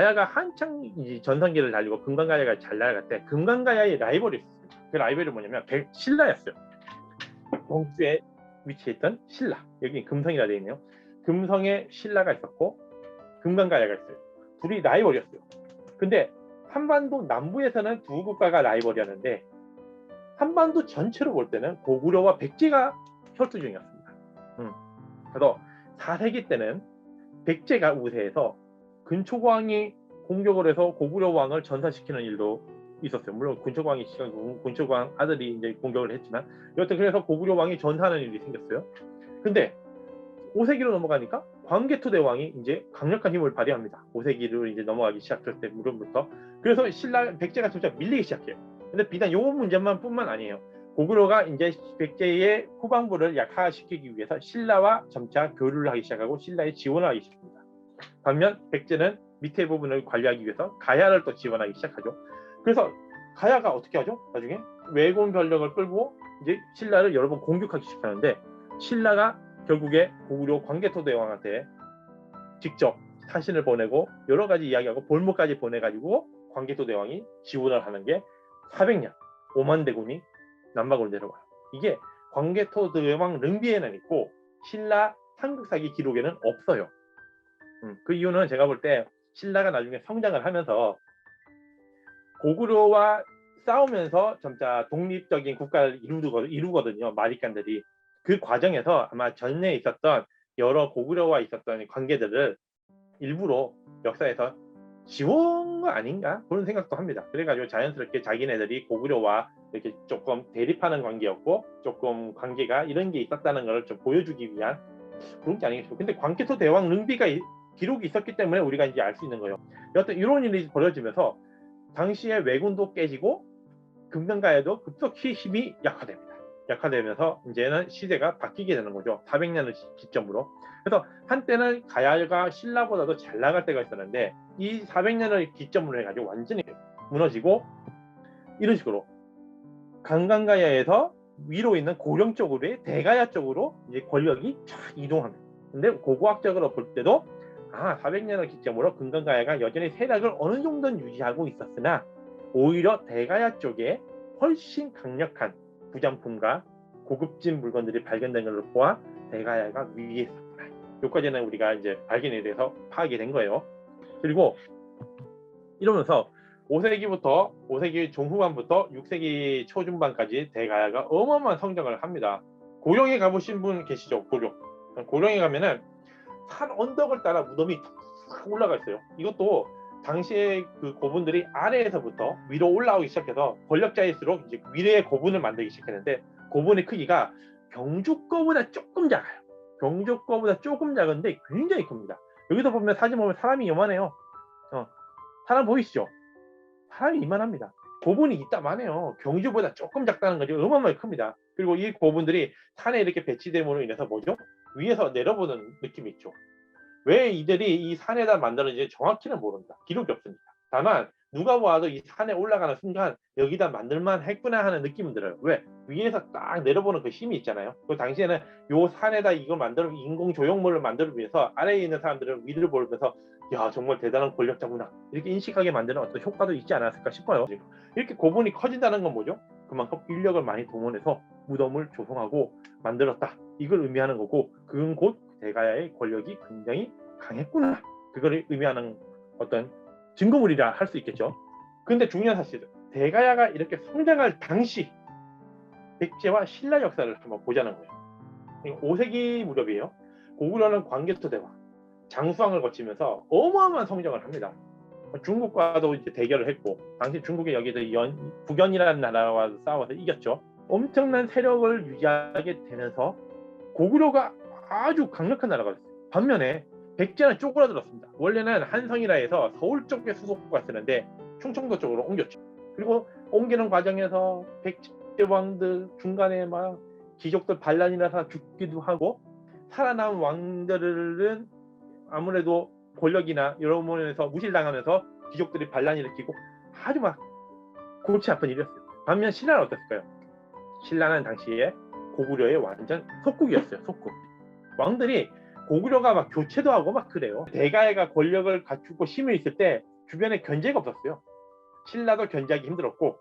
가야가 한창 전성기를 달리고 금강가야가 잘 나갈 때 금강가야의 라이벌이 있었습니다. 그 라이벌이 뭐냐면 신라였어요. 동주에 위치했던 신라, 여기 금성이라 되어 있네요. 금성에 신라가 있었고 금강가야가 있어요. 둘이 라이벌이었어요. 근데 한반도 남부에서는 두 국가가 라이벌이었는데 한반도 전체로 볼 때는 고구려와 백제가 혈투 중이었습니다. 그래서 4세기 때는 백제가 우세해서 근초광이 공격을 해서 고구려 왕을 전사시키는 일도 있었어요. 물론 근초광 아들이 이제 공격을 했지만 여튼 그래서 고구려 왕이 전사하는 일이 생겼어요. 근데 5세기로 넘어가니까 광개토 대왕이 이제 강력한 힘을 발휘합니다. 5세기로 이제 넘어가기 시작할 때 무렵부터. 그래서 백제가 점차 밀리기 시작해요. 근데 비단 요 문제만 뿐만 아니에요. 고구려가 이제 백제의 후방부를 약화시키기 위해서 신라와 점차 교류를 하기 시작하고 신라에 지원을 하기 시작합니다. 반면 백제는 밑에 부분을 관리하기 위해서 가야를 또 지원하기 시작하죠. 그래서 가야가 어떻게 하죠? 나중에 왜군 병력을 끌고 이제 신라를 여러 번 공격하기 시작하는데 신라가 결국에 고구려 광개토 대왕한테 직접 사신을 보내고 여러 가지 이야기하고 볼모까지 보내가지고 광개토 대왕이 지원을 하는 게 400년 5만 대군이 남방으로 내려와요. 이게 광개토 대왕 릉비에는 있고 신라 삼국사기 기록에는 없어요. 그 이유는 제가 볼 때 신라가 나중에 성장을 하면서 고구려와 싸우면서 점차 독립적인 국가를 이루거든요. 마리깐들이. 그 과정에서 아마 전에 있었던 여러 고구려와 있었던 관계들을 일부러 역사에서 지운 거 아닌가 그런 생각도 합니다. 그래가지고 자연스럽게 자기네들이 고구려와 이렇게 조금 대립하는 관계였고 조금 관계가 이런 게 있었다는 걸 좀 보여주기 위한 그런 게 아니겠죠. 근데 광개토 대왕 릉비가 기록이 있었기 때문에 우리가 이제 알 수 있는 거예요. 여튼 이런 일이 벌어지면서 당시에 왜군도 깨지고 금강가야도 급속히 힘이 약화되면서 이제는 시대가 바뀌게 되는 거죠. 400년을 기점으로. 그래서 한때는 가야가 신라보다도 잘 나갈 때가 있었는데 이 400년을 기점으로 해가지고 완전히 무너지고 이런 식으로 강강가야에서 위로 있는 고령 쪽으로의 대가야 쪽으로 이제 권력이 쫙 이동합니다. 근데 고고학적으로 볼 때도 400년을 기점으로 금강가야가 여전히 세력을 어느 정도는 유지하고 있었으나 오히려 대가야 쪽에 훨씬 강력한 부장품과 고급진 물건들이 발견된 걸로 보아 대가야가 위에 있었구나. 여기까지는 우리가 이제 발견에 대해서 파악이 된 거예요. 그리고 이러면서 5세기 중후반부터 6세기 초중반까지 대가야가 어마어마한 성장을 합니다. 고령에 가보신 분 계시죠? 고령에 가면은 산 언덕을 따라 무덤이 탁 올라가 있어요. 이것도 당시에 그 고분들이 아래에서부터 위로 올라오기 시작해서 권력자일수록 이제 위례의 고분을 만들기 시작했는데 고분의 크기가 경주거보다 조금 작아요. 경주거보다 조금 작은데 굉장히 큽니다. 여기서 보면 사진 보면 사람이 요만해요. 사람 보이시죠? 사람이 이만합니다. 고분이 이따만해요. 경주보다 조금 작다는 거죠. 어마어마하게 큽니다. 그리고 이 고분들이 산에 이렇게 배치됨으로 인해서 뭐죠? 위에서 내려보는 느낌이 있죠. 왜 이들이 이 산에다 만들었는지 정확히는 모릅니다. 기록이 없습니다. 다만 누가 보아도 이 산에 올라가는 순간 여기다 만들만 했구나 하는 느낌은 들어요. 왜? 위에서 딱 내려보는 그 힘이 있잖아요. 그 당시에는 요 산에다 이걸 인공 조형물을 만들기 위해서 아래에 있는 사람들은 위를 보면서 야 정말 대단한 권력자구나 이렇게 인식하게 만드는 어떤 효과도 있지 않았을까 싶어요. 이렇게 고분이 커진다는 건 뭐죠? 그만큼 인력을 많이 동원해서 무덤을 조성하고 만들었다. 이걸 의미하는 거고 그건 곧 대가야의 권력이 굉장히 강했구나. 그걸 의미하는 어떤 증거물이라 할 수 있겠죠. 그런데 중요한 사실은 대가야가 이렇게 성장할 당시 백제와 신라 역사를 한번 보자는 거예요. 5세기 무렵이에요. 고구려는 광개토 대왕, 장수왕을 거치면서 어마어마한 성장을 합니다. 중국과도 이제 대결을 했고 당시 중국이 여기서 북연이라는 나라와 싸워서 이겼죠. 엄청난 세력을 유지하게 되면서 고구려가 아주 강력한 나라가 됐어요. 반면에 백제는 쪼그라들었습니다. 원래는 한성이라 해서 서울 쪽에 수도가 있었는데 충청도 쪽으로 옮겼죠. 그리고 옮기는 과정에서 백제 왕들 중간에 막 귀족들 반란이 나서 죽기도 하고 살아남은 왕들은 아무래도 권력이나 여러 면에서 무실당하면서 귀족들이 반란을 일으키고 아주 막 골치 아픈 일이었어요. 반면 신라는 어땠을까요? 신라는 당시에 고구려의 완전 속국이었어요. 속국. 왕들이 고구려가 막 교체도 하고 막 그래요. 대가야가 권력을 갖추고 힘을 있을 때 주변에 견제가 없었어요. 신라도 견제하기 힘들었고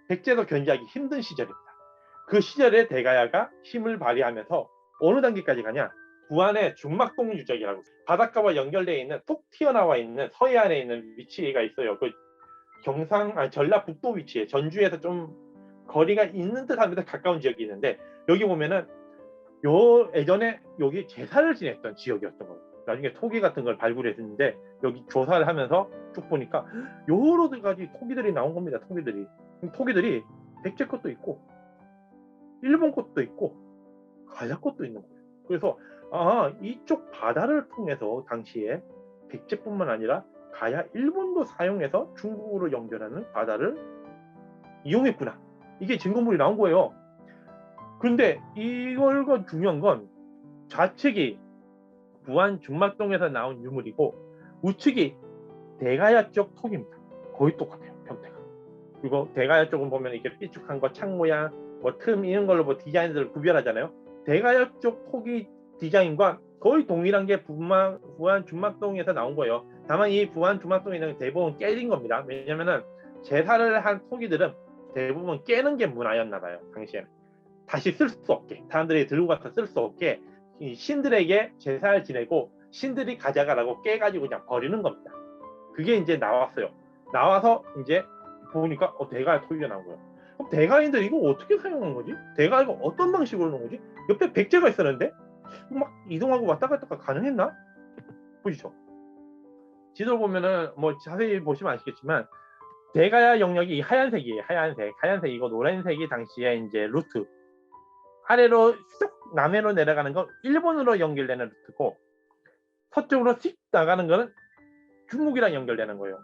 백제도 견제하기 힘든 시절입니다. 그 시절에 대가야가 힘을 발휘하면서 어느 단계까지 가냐? 부안의 중막동 유적이라고 바닷가와 연결되어 있는 톡 튀어나와 있는 서해안에 있는 위치가 있어요. 그 전라북도 위치에 전주에서 좀 거리가 있는 듯합니다. 가까운 지역이 있는데 여기 보면은 예전에 여기 제사를 지냈던 지역이었던 거예요. 나중에 토기 같은 걸 발굴했는데 여기 조사를 하면서 쭉 보니까 여러 가지 토기들이 나온 겁니다. 토기들이 백제 것도 있고 일본 것도 있고 가야 것도 있는 거예요. 그래서 이쪽 바다를 통해서 당시에 백제뿐만 아니라 가야 일본도 사용해서 중국으로 연결하는 바다를 이용했구나. 이게 증거물이 나온 거예요. 그런데 이걸과 중요한 건 좌측이 부안 중막동에서 나온 유물이고 우측이 대가야 쪽 톡입니다. 거의 똑같아요. 형태가. 그리고 대가야 쪽은 보면 이렇게 삐죽한 거, 창 모양, 뭐 틈 이런 걸로 뭐 디자인들을 구별하잖아요. 대가야 쪽 톡이 디자인과 거의 동일한 게 부안 중막동에서 나온 거예요. 다만 이 부안 중막동에 있는 대부분 깨진 겁니다. 왜냐면은 제사를 한 토기들은 대부분 깨는 게 문화였나 봐요. 당시에는. 다시 쓸 수 없게, 사람들이 들고 가서 쓸 수 없게 이 신들에게 제사를 지내고 신들이 가져가라고 깨가지고 그냥 버리는 겁니다. 그게 이제 나왔어요. 나와서 이제 보니까 대가야 토기가 나온 거예요. 그럼 대가인들 이거 어떻게 사용한 거지? 대가가 어떤 방식으로 넣은 거지? 옆에 백제가 있었는데 막 이동하고 왔다 갔다 가능했나? 보시죠. 지도를 보면은 뭐 자세히 보시면 아시겠지만 대가야 영역이 하얀색이에요. 하얀색이고 노란색이 당시에 이제 루트. 아래로 쑥 남해로 내려가는 건 일본으로 연결되는 루트고 서쪽으로 휙 나가는 거는 중국이랑 연결되는 거예요.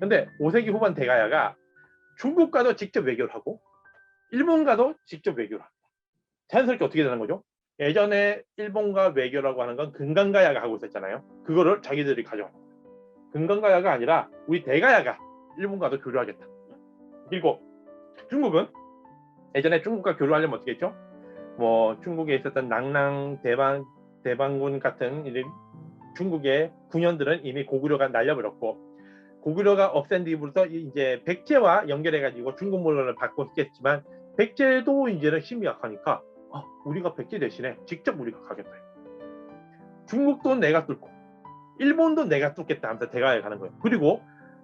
근데 5세기 후반 대가야가 중국과도 직접 외교를 하고 일본과도 직접 외교를 합니다. 자연스럽게 어떻게 되는 거죠? 예전에 일본과 외교라고 하는 건 금강가야가 하고 있었잖아요. 그거를 자기들이 가져가는 거예요. 금강가야가 아니라 우리 대가야가 일본과도 교류하겠다. 그리고 중국은 예전에 중국과 교류하려면 어떻게 했죠? 뭐 중국에 있었던 낭랑 대방군 같은 중국의 군현들은 이미 고구려가 날려버렸고 고구려가 없앤 뒤부터 이제 백제와 연결해가지고 중국 물건을 받고 있겠지만 백제도 이제는 힘이 약하니까 우리가 백제 대신에 직접 우리가 가겠다. 중국도 내가 뚫고 일본도 내가 뚫겠다 하면서 대가에 가는 거예요. 그리고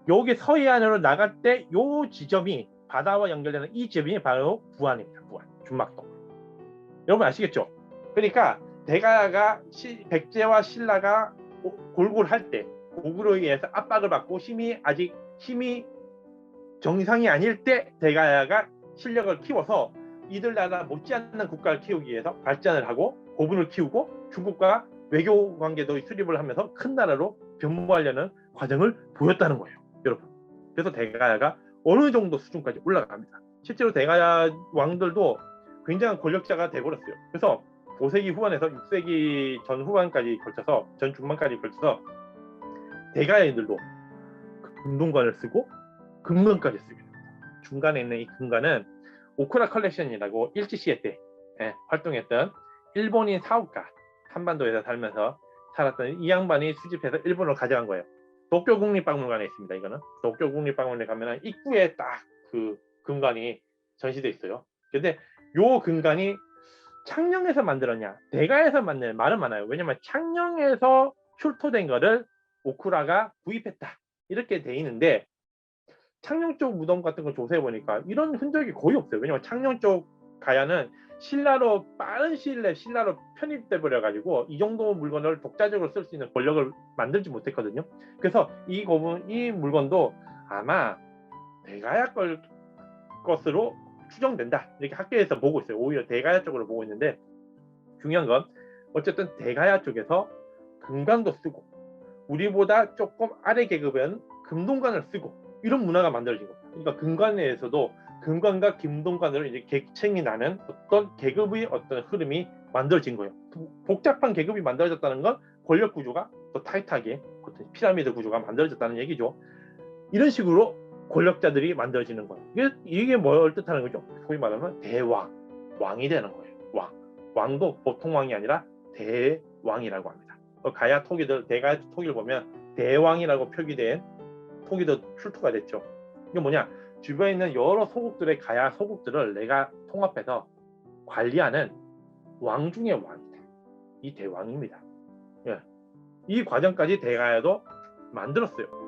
여기 서해안으로 나갈 때 요 지점이 바다와 연결되는 이 지점이 바로 부안입니다. 부안, 중막동. 여러분 아시겠죠? 그러니까 대가야가 백제와 신라가 골골할 때 고구려에 의해서 압박을 받고 힘이 정상이 아닐 때 대가야가 실력을 키워서 이들 나라 못지않는 국가를 키우기 위해서 발전을 하고 고분을 키우고 중국과 외교 관계도 수립을 하면서 큰 나라로 변모하려는 과정을 보였다는 거예요. 여러분. 그래서 대가야가 어느 정도 수준까지 올라갑니다. 실제로 대가야 왕들도 굉장한 권력자가 돼버렸어요. 그래서 5세기 후반에서 6세기 전 후반까지 걸쳐서 전 중반까지 걸쳐서 대가야인들도 금동관을 쓰고 금관까지 쓰게 됩니다. 중간에 있는 이 금관은 오쿠라 컬렉션이라고 일제 시대 때 활동했던 일본인 사업가 한반도에서 살면서 살았던 이 양반이 수집해서 일본으로 가져간 거예요. 도쿄 국립박물관에 있습니다. 이거는 도쿄 국립박물관에 가면 입구에 딱 그 금관이 전시돼 있어요. 근데 요 금관이 창녕에서 만들었냐 대가에서 만든 말은 많아요. 왜냐면 창녕에서 출토된 거를 오쿠라가 구입했다 이렇게 돼 있는데 창녕 쪽 무덤 같은 거 조사해 보니까 이런 흔적이 거의 없어요. 왜냐면 창녕 쪽 가야는 신라로 빠른 시일 내에 신라로 편입돼 버려 가지고 이 정도 물건을 독자적으로 쓸 수 있는 권력을 만들지 못했거든요. 그래서 이 물건도 아마 대가야 것으로 추정된다 이렇게 학계에서 보고 있어요. 오히려 대가야 쪽으로 보고 있는데 중요한 건 어쨌든 대가야 쪽에서 금관도 쓰고 우리보다 조금 아래 계급은 금동관을 쓰고 이런 문화가 만들어진 겁니다. 그러니까 금관에서도 금관과 김동관으로 이제 계층이 나는 어떤 계급의 어떤 흐름이 만들어진 거예요. 복잡한 계급이 만들어졌다는 건 권력 구조가 더 타이트하게 어떤 피라미드 구조가 만들어졌다는 얘기죠. 이런 식으로 권력자들이 만들어지는 거예요. 이게 뭘 뜻하는 거죠? 소위 말하면 대왕, 왕이 되는 거예요. 왕도 보통 왕이 아니라 대왕이라고 합니다. 가야 토기들, 대가야 토기를 보면 대왕이라고 표기된 토기도 출토가 됐죠. 이게 뭐냐? 주변에 있는 여러 소국들의 가야 소국들을 내가 통합해서 관리하는 왕 중의 왕이다. 이 대왕입니다. 예. 이 과정까지 대가야도 만들었어요.